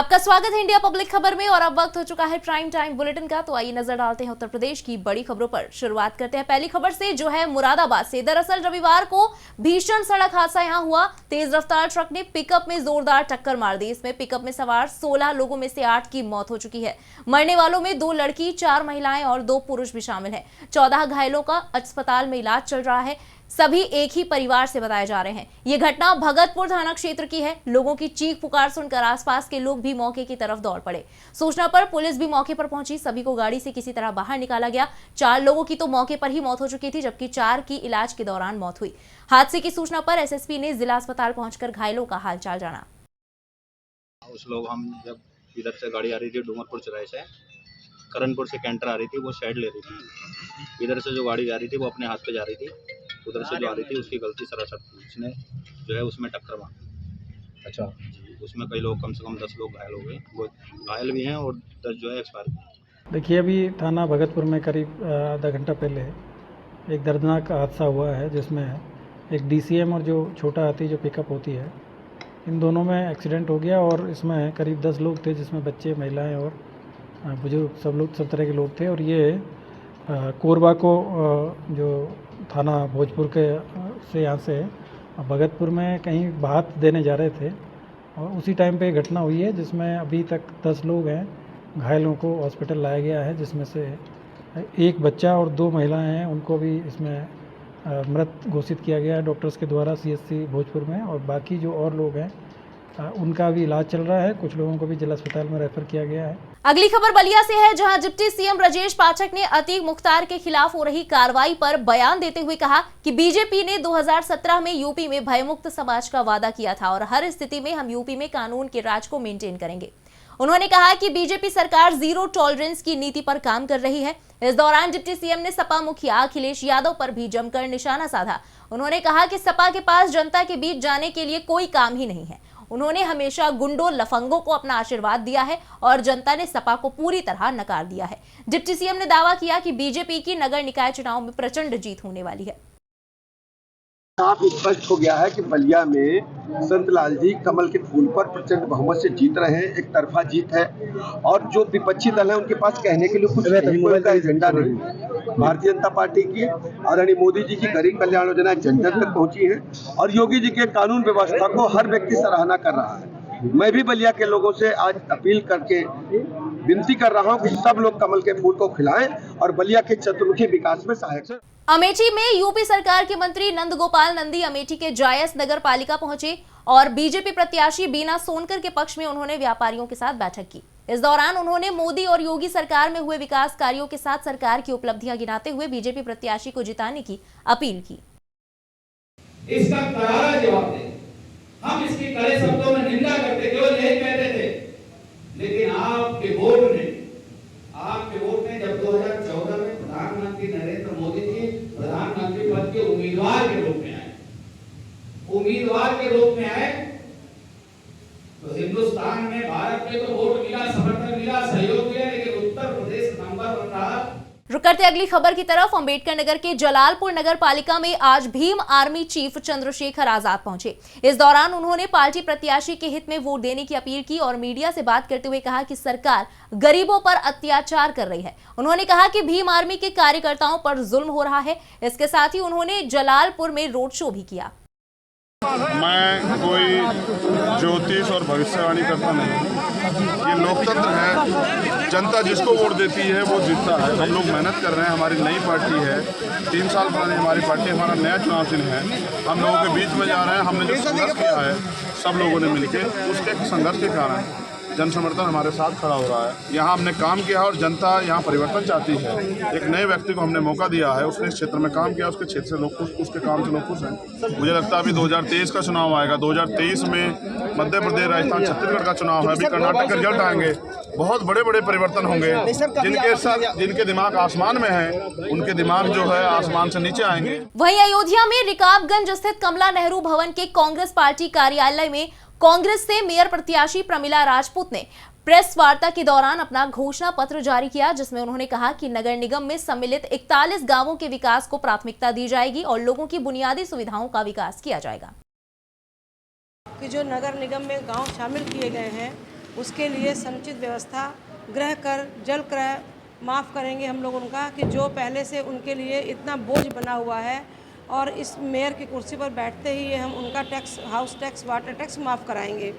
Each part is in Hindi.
आपका स्वागत है इंडिया पब्लिक खबर में और अब वक्त हो चुका है प्राइम टाइम बुलेटिन का। तो आइए नजर डालते हैं उत्तर प्रदेश की बड़ी खबरों पर। शुरुआत करते हैं पहली खबर से जो है मुरादाबाद से। दरअसल रविवार को भीषण सड़क हादसा यहां हुआ। तेज रफ्तार ट्रक ने पिकअप में जोरदार टक्कर मार दी। इसमें पिकअप में सवार 16 लोगों में से 8 की मौत हो चुकी है। मरने वालों में 2 लड़की, 4 महिलाएं और 2 पुरुष भी शामिल है। 14 घायलों का अस्पताल में इलाज चल रहा है। सभी एक ही परिवार से बताए जा रहे हैं। ये घटना भगतपुर थाना क्षेत्र की है। लोगों की चीख पुकार सुनकर आसपास के लोग भी मौके की तरफ दौड़ पड़े। सूचना पर पुलिस भी मौके पर पहुंची। सभी को गाड़ी से किसी तरह बाहर निकाला गया। 4 लोगों की तो मौके पर ही मौत हो चुकी थी, जबकि 4 की इलाज के दौरान मौत हुई। हादसे की सूचना पर एसएसपी ने जिला अस्पताल पहुंचकर घायलों का हालचाल जाना। उस लोग हम जब इधर से गाड़ी आ रही थी डूंगरपुर चौराहे से, करणपुर से कैंटर आ रही थी, वो साइड ले रही थी। इधर से जो गाड़ी जा रही थी वो अपने हाथ पे जा रही थी। उधर से जो आ रही थी उसकी गलती सरासर थी। उसने जो है उसमें टक्कर मारी। अच्छा, उसमें कई लोग, कम से कम 10 लोग घायल हो गए। वो घायल भी हैं और 10 जो है एक्सपायर भी। देखिए, अभी थाना भगतपुर में करीब आधा घंटा पहले एक दर्दनाक हादसा हुआ है, जिसमें एक डीसीएम और जो छोटा हाथी जो पिकअप होती है, इन दोनों में एक्सीडेंट हो गया। और इसमें करीब 10 लोग थे, जिसमें बच्चे, महिलाएं और बुजुर्ग, सब तरह के लोग थे। और ये कोरबा को जो थाना भोजपुर के से यहाँ से भगतपुर में कहीं बात देने जा रहे थे और उसी टाइम पे घटना हुई है, जिसमें अभी तक 10 लोग हैं। घायलों को हॉस्पिटल लाया गया है, जिसमें से एक बच्चा और 2 महिलाएं हैं, उनको भी इसमें मृत घोषित किया गया है डॉक्टर्स के द्वारा सीएचसी भोजपुर में। और बाकी जो और लोग हैं उनका भी इलाज चल रहा है। कुछ लोगों को भी जिला अस्पताल में रेफर किया गया है। अगली खबर बलिया से है, जहां डिप्टी सीएम ब्रजेश पाठक ने अतीक मुख्तार के खिलाफ हो रही कार्रवाई पर बयान देते हुए कहा कि बीजेपी ने 2017 में यूपी में भयमुक्त समाज का वादा किया था और हर स्थिति में हम यूपी में कानून के राज को मेंटेन करेंगे। उन्होंने कहा कि बीजेपी सरकार जीरो टॉलरेंस की नीति पर काम कर रही है। इस दौरान डिप्टी सीएम ने सपा मुखिया अखिलेश यादव पर भी जमकर निशाना साधा। उन्होंने कहा कि सपा के पास जनता के बीच जाने के लिए कोई काम ही नहीं है। उन्होंने हमेशा गुंडों, लफंगों को अपना आशीर्वाद दिया है और जनता ने सपा को पूरी तरह नकार दिया है। डिप्टी सीएम ने दावा किया कि बीजेपी की नगर निकाय चुनाव में प्रचंड जीत होने वाली है। साफ स्पष्ट हो गया है कि बलिया में संत लाल जी कमल के फूल पर प्रचंड बहुमत से जीत रहे हैं। एक तरफा जीत है और जो विपक्षी दल है उनके पास कहने के लिए कुछ कोई एजेंडा नहीं है। भारतीय जनता पार्टी की आदरणीय मोदी जी की गरीब कल्याण योजना जन जन तक पहुंची है और योगी जी के कानून व्यवस्था को हर व्यक्ति सराहना कर रहा है। मैं भी बलिया के लोगों से आज अपील करके विनती कर रहा हूं कि सब लोग कमल के फूल को खिलाएं और बलिया के चतुर्मुखी विकास में सहायक हैं। अमेठी में यूपी सरकार के मंत्री नंद गोपाल नंदी अमेठी के जायस नगर पालिका पहुंचे और बीजेपी प्रत्याशी बीना सोनकर के पक्ष में उन्होंने व्यापारियों के साथ बैठक की। इस दौरान उन्होंने मोदी और योगी सरकार में हुए विकास कार्यों के साथ सरकार की उपलब्धियां गिनाते हुए बीजेपी प्रत्याशी को जिताने की अपील की। इसका करारा जवाब दें। हम इसकी कड़े शब्दों में निंदा करते, केवल यही कहते थे, लेकिन आपके वोट ने जब 2014 में प्रधानमंत्री नरेंद्र मोदी जी प्रधानमंत्री पद के उम्मीदवार के रूप में आए तो हिंदुस्तान में, भारत में तो वोट मिला, समर्थन मिला, सहयोग मिला, लेकिन उत्तर प्रदेश नंबर 1 रहा। रुक करते अगली खबर की तरफ। अंबेडकर नगर के जलालपुर नगर पालिका में आज भीम आर्मी चीफ चंद्रशेखर आजाद पहुंचे। इस दौरान उन्होंने पार्टी प्रत्याशी के हित में वोट देने की अपील की और मीडिया से बात करते हुए कहा कि सरकार गरीबों पर अत्याचार कर रही है। उन्होंने कहा कि भीम आर्मी के कार्यकर्ताओं पर जुल्म हो रहा है। इसके साथ ही उन्होंने जलालपुर में रोड शो भी किया। मैं कोई ज्योतिष और भविष्यवाणी करता नहीं। ये लोकतंत्र है, जनता जिसको वोट देती है वो जीतता है। हम लोग मेहनत कर रहे हैं, हमारी नई पार्टी है, 3 साल पुरानी हमारी पार्टी, हमारा नया चुनाव चिन्ह है। हम लोगों के बीच में जा रहे हैं। हमने जो संघर्ष किया है सब लोगों ने मिलकर, उसके संघर्ष के कारण जन समर्थन हमारे साथ खड़ा हो रहा है। यहाँ हमने काम किया और जनता यहाँ परिवर्तन चाहती है। एक नए व्यक्ति को हमने मौका दिया है, उसने इस क्षेत्र में काम किया, उसके क्षेत्र से लोग खुश, उसके काम से लोग खुश हैं। मुझे लगता है अभी 2023 का चुनाव आएगा। 2023 में मध्य प्रदेश, राजस्थान, छत्तीसगढ़ का चुनाव है। अभी कर्नाटक के रिजल्ट आएंगे। बहुत बड़े बड़े परिवर्तन होंगे। जिनके दिमाग आसमान में है, उनके दिमाग जो है आसमान से नीचे आएंगे। वहीं अयोध्या में रिकाबगंज स्थित कमला नेहरू भवन के कांग्रेस पार्टी कार्यालय में कांग्रेस से मेयर प्रत्याशी प्रमिला राजपूत ने प्रेस वार्ता के दौरान अपना घोषणा पत्र जारी किया, जिसमें उन्होंने कहा कि नगर निगम में सम्मिलित 41 गांवों के विकास को प्राथमिकता दी जाएगी और लोगों की बुनियादी सुविधाओं का विकास किया जाएगा। कि जो नगर निगम में गांव शामिल किए गए हैं उसके लिए समुचित व्यवस्था गृह कर, जल क्रय माफ़ करेंगे हम लोग उनका, कि जो पहले से उनके लिए इतना बोझ बना हुआ है। और इस मेयर की कुर्सी पर बैठते ही हम उनका tax, house tax, water tax माफ़ कराएंगे।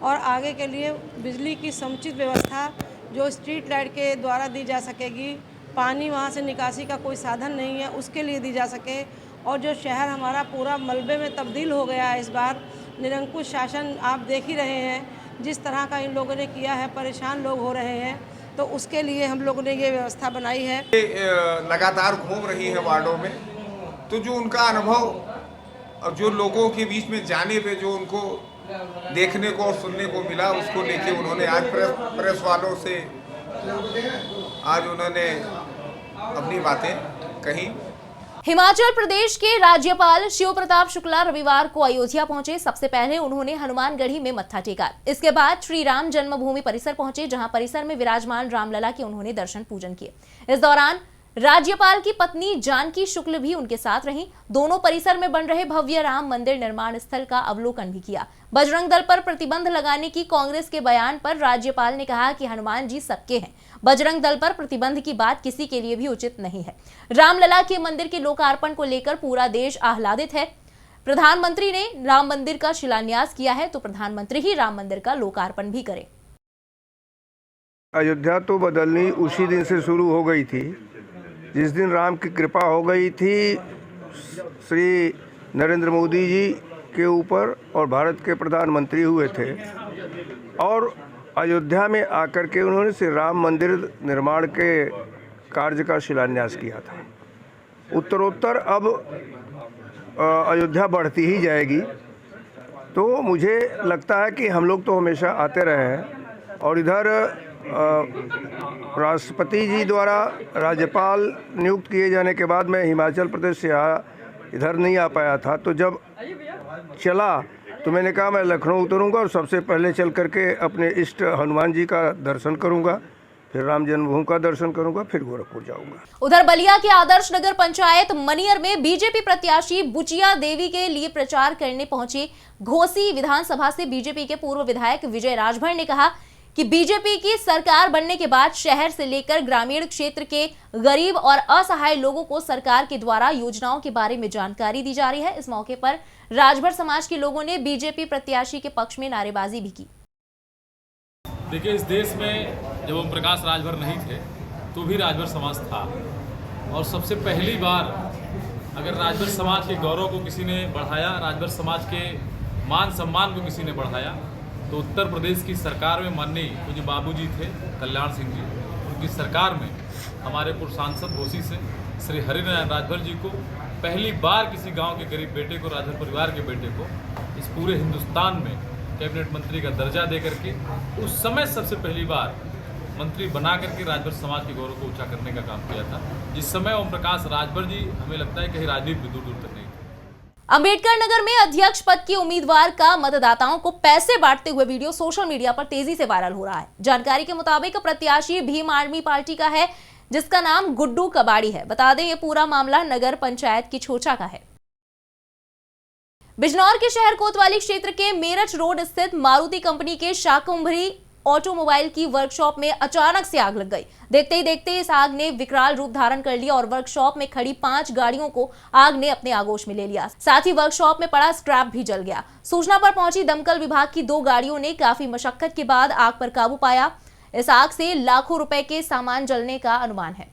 और आगे के लिए बिजली की समुचित व्यवस्था जो स्ट्रीट लाइट के द्वारा दी जा सकेगी, पानी वहाँ से निकासी का कोई साधन नहीं है, उसके लिए दी जा सके। और जो शहर हमारा पूरा मलबे में तब्दील हो गया है, इस बार निरंकुश शासन आप देख ही रहे हैं जिस तरह का इन लोगों ने किया है, परेशान लोग हो रहे हैं, तो उसके लिए हम लोगों ने ये व्यवस्था बनाई है। लगातार घूम रही है वार्डों में, तो जो उनका अनुभव और जो लोगों के बीच में जाने पे जो उनको देखने को और सुनने को मिला, उसको लेके उन्होंने आज प्रेस वालों से आज उन्होंने अपनी बातें कही। हिमाचल प्रदेश के राज्यपाल शिव प्रताप शुक्ला रविवार को अयोध्या पहुंचे। सबसे पहले उन्होंने हनुमानगढ़ी में मत्था टेका। इसके बाद श्री राम जन्मभूमि परिसर पहुंचे, जहां परिसर में विराजमान रामलला के उन्होंने दर्शन पूजन किए। इस दौरान राज्यपाल की पत्नी जानकी शुक्ल भी उनके साथ रहीं। दोनों परिसर में बन रहे भव्य राम मंदिर निर्माण स्थल का अवलोकन भी किया। बजरंग दल पर प्रतिबंध लगाने की कांग्रेस के बयान पर राज्यपाल ने कहा कि हनुमान जी सबके हैं, बजरंग दल पर प्रतिबंध की बात किसी के लिए भी उचित नहीं है। रामलला के मंदिर के लोकार्पण को लेकर पूरा देश आह्लादित है। प्रधानमंत्री ने राम मंदिर का शिलान्यास किया है, तो प्रधानमंत्री ही राम मंदिर का लोकार्पण भी करें। अयोध्या तो बदलनी उसी दिन से शुरू हो गई थी जिस दिन राम की कृपा हो गई थी श्री नरेंद्र मोदी जी के ऊपर और भारत के प्रधानमंत्री हुए थे, और अयोध्या में आकर के उन्होंने श्री राम मंदिर निर्माण के कार्य का शिलान्यास किया था। उत्तरोत्तर अब अयोध्या बढ़ती ही जाएगी, तो मुझे लगता है कि हम लोग तो हमेशा आते रहे हैं। और इधर राष्ट्रपति जी द्वारा राज्यपाल नियुक्त किए जाने के बाद मैं हिमाचल प्रदेश से इधर नहीं आ पाया था, तो जब चला तो मैंने कहा मैं लखनऊ उतरूंगा और सबसे पहले चल करके अपने इष्ट हनुमान जी का दर्शन करूंगा, फिर राम जन्मभूमि का दर्शन करूंगा, फिर गोरखपुर जाऊंगा। उधर बलिया के आदर्श नगर पंचायत मनियर में बीजेपी प्रत्याशी बुचिया देवी के लिए प्रचार करने पहुंचे घोसी विधानसभा से बीजेपी के पूर्व विधायक विजय राजभर ने कहा कि बीजेपी की सरकार बनने के बाद शहर से लेकर ग्रामीण क्षेत्र के गरीब और असहाय लोगों को सरकार के द्वारा योजनाओं के बारे में जानकारी दी जा रही है। इस मौके पर राजभर समाज के लोगों ने बीजेपी प्रत्याशी के पक्ष में नारेबाजी भी की। देखिए, इस देश में जब ओम प्रकाश राजभर नहीं थे तो भी राजभर समाज था, और सबसे पहली बार अगर राजभर समाज के गौरव को किसी ने बढ़ाया, राजभर समाज के मान सम्मान को किसी ने बढ़ाया, तो उत्तर प्रदेश की सरकार में माननीय जो बाबूजी थे कल्याण सिंह जी, उनकी सरकार में हमारे पूर्व सांसद घोसी से श्री हरिनारायण राजभर जी को पहली बार किसी गांव के गरीब बेटे को, राजभर परिवार के बेटे को इस पूरे हिंदुस्तान में कैबिनेट मंत्री का दर्जा दे करके उस समय सबसे पहली बार मंत्री बना करके राजभर समाज के गौरव को ऊंचा करने का काम किया था। जिस समय ओम प्रकाश राजभर जी हमें लगता है कहीं राजनीति में दूर दूर तक नहीं थे। अंबेडकर नगर में अध्यक्ष पद के उम्मीदवार का मतदाताओं को पैसे बांटते हुए वीडियो सोशल मीडिया पर तेजी से वायरल हो रहा है। जानकारी के मुताबिक प्रत्याशी भीम आर्मी पार्टी का है, जिसका नाम गुड्डू कबाड़ी है। बता दें, ये पूरा मामला नगर पंचायत की छोचा का है। बिजनौर के शहर कोतवाली क्षेत्र के मेरठ रोड स्थित मारुति कंपनी के शाकुंभरी ऑटोमोबाइल की वर्कशॉप में अचानक से आग लग गई। देखते ही देखते इस आग ने विकराल रूप धारण कर लिया और वर्कशॉप में खड़ी 5 गाड़ियों को आग ने अपने आगोश में ले लिया। साथ ही वर्कशॉप में पड़ा स्क्रैप भी जल गया। सूचना पर पहुंची दमकल विभाग की 2 गाड़ियों ने काफी मशक्कत के बाद आग पर काबू पाया। इस आग से लाखों रुपए के सामान जलने का अनुमान है।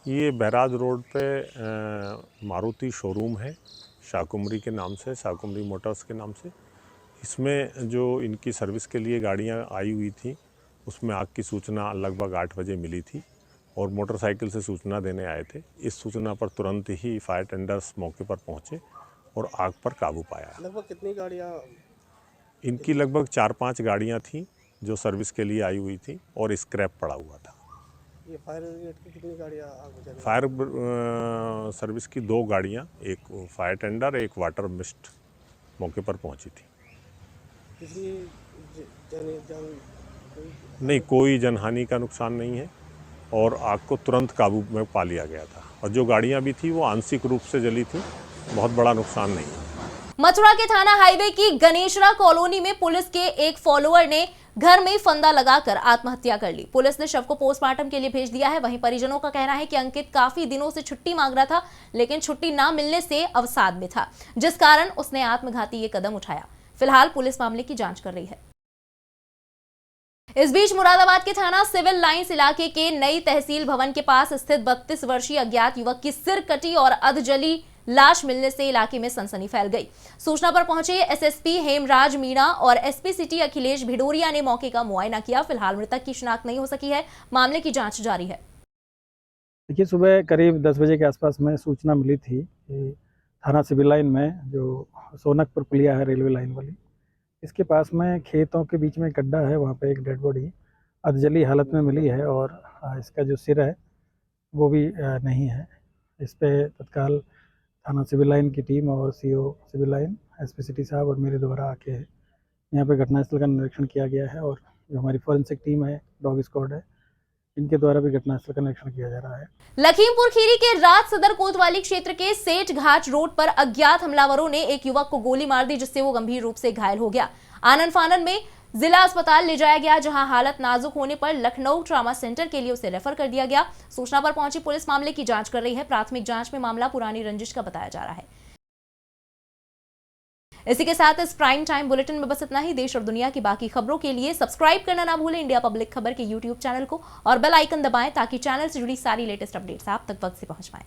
ये बैराज रोड पे मारुति शोरूम है, शाकुंभरी के नाम से, शाकुंभरी मोटर्स के नाम से। इसमें जो इनकी सर्विस के लिए गाड़ियां आई हुई थी, उसमें आग की सूचना लगभग 8 बजे मिली थी और मोटरसाइकिल से सूचना देने आए थे। इस सूचना पर तुरंत ही फायर टेंडर्स मौके पर पहुंचे और आग पर काबू पाया। लगभग कितनी गाड़ियाँ? इनकी लगभग 4-5 गाड़ियाँ थीं जो सर्विस के लिए आई हुई थी और स्क्रैप पड़ा हुआ था। ये फायर ब्रिगेड की कितनी गाड़ियाँ आग बुझाने? फायर सर्विस की 2 गाड़ियाँ, एक फायर टेंडर, एक वाटर मिस्ट मौके पर पहुंची थी। नहीं, कोई जनहानि का नुकसान नहीं है और आग को तुरंत काबू में पा लिया गया था। और जो गाड़ियां भी थी वो आंशिक रूप से जली थी, बहुत बड़ा नुकसान नहीं है। मथुरा के थाना हाईवे की गणेशरा कॉलोनी में पुलिस के एक फॉलोअर ने घर में फंदा लगाकर आत्महत्या कर ली। पुलिस ने शव को पोस्टमार्टम के लिए भेज दिया है। वहीं परिजनों का कहना है कि अंकित काफी दिनों से छुट्टी मांग रहा था, लेकिन छुट्टी ना मिलने से अवसाद में था, जिस कारण उसने आत्मघाती ये कदम उठाया। फिलहाल पुलिस मामले की जांच कर रही है। इस बीच मुरादाबाद के थाना सिविल लाइंस इलाके के नई तहसील भवन के पास स्थित 32 वर्षीय अज्ञात युवक की सिर कटी और अधजली लाश मिलने से इलाके में सनसनी फैल गई। सूचना पर पहुंचे एसएसपी हेमराज मीणा और एसपी सिटी अखिलेश भिडोरिया ने मौके का मुआयना किया। फिलहाल मृतक की शिनाख्त नहीं हो सकी है। मामले की जांच जारी है। देखिए, सुबह करीब 10 बजे के आसपास में सूचना मिली थी कि थाना सिविल लाइन में जो सोनकपुर पुलिया है रेलवे लाइन वाली, इसके पास में खेतों के बीच में एक गड्ढा है, वहाँ पे एक डेड बॉडी अधजली हालत में मिली है और इसका जो सिर है वो भी नहीं है। इस पे तत्काल थाना सिविल लाइन की टीम और CO civil line, SP city साहब और मेरे द्वारा आके यहाँ पे घटनास्थल का निरीक्षण किया गया है और जो हमारी फॉरेंसिक टीम है, डॉग स्क्वाड है, इनके द्वारा भी घटनास्थल का निरीक्षण किया जा रहा है। लखीमपुर खीरी के राज सदर कोतवाली क्षेत्र के सेठ घाट रोड पर अज्ञात हमलावरों ने एक युवक को गोली मार दी, जिससे वो गंभीर रूप से घायल हो गया। आनन फानन में जिला अस्पताल ले जाया गया, जहां हालत नाजुक होने पर लखनऊ ट्रामा सेंटर के लिए उसे रेफर कर दिया गया। सूचना पर पहुंची पुलिस मामले की जांच कर रही है। प्राथमिक जांच में मामला पुरानी रंजिश का बताया जा रहा है। इसी के साथ इस प्राइम टाइम बुलेटिन में बस इतना ही। देश और दुनिया की बाकी खबरों के लिए सब्सक्राइब करना ना भूलें इंडिया पब्लिक खबर के यूट्यूब चैनल को और बेल आइकन दबाएं, ताकि चैनल से जुड़ी सारी लेटेस्ट अपडेट्स आप तक वक्त से पहुंच पाएं।